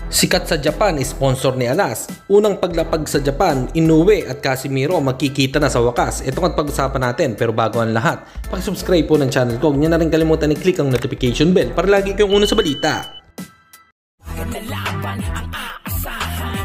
Sikat sa Japan, sponsor ni Alas. Unang paglapag sa Japan, Inoue at Casemiro magkikita na sa wakas. Ito ang pag-usapan natin, pero bago ang lahat, pakisubscribe po ng channel ko. Huwag niyo na rin kalimutan i-click ang notification bell para lagi kayong una sa balita.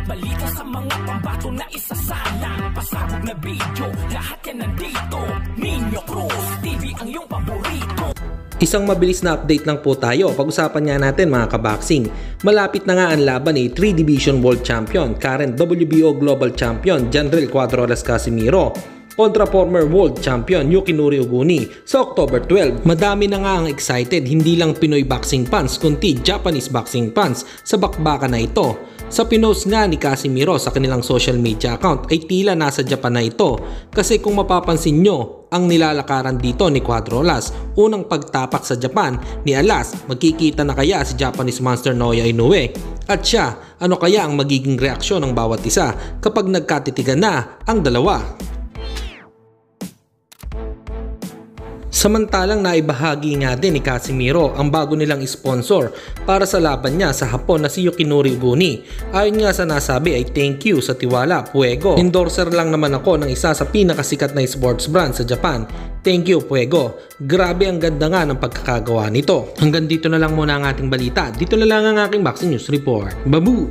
Balita sa mga pambato na isasalang pasabog na video, lahat yan nandito. Minyo Cruz TV ang iyong paborito. Isang mabilis na update lang po tayo. Pag-usapan nga natin mga kaboxing. Malapit na nga ang laban ni 3 Division World Champion, current WBO Global Champion Jandrel Cuadrolas Casimiro kontra former World Champion Yukinori Oguni sa October 12. Madami na nga ang excited, hindi lang Pinoy boxing fans kundi Japanese boxing fans sa bakbakan na ito. Sa pinost nga ni Casimiro sa kanilang social media account ay tila nasa Japan na ito, kasi kung mapapansin nyo ang nilalakaran dito ni Cuadrolas, unang pagtapak sa Japan ni Alas, magkikita na kaya si Japanese Monster Naoya Inoue? At siya, ano kaya ang magiging reaksyon ng bawat isa kapag nagkatitigan na ang dalawa? Samantalang naibahagi nga din ni Casimiro ang bago nilang sponsor para sa laban niya sa Hapon na si Yukinori Oguni. Ayon nga sa nasabi ay thank you sa tiwala, Fuego. Endorser lang naman ako ng isa sa pinakasikat na sports brand sa Japan. Thank you, Fuego. Grabe, ang ganda nga ng pagkakagawa nito. Hanggang dito na lang muna ang ating balita. Dito na lang ang aking Boxing News Report. Babu!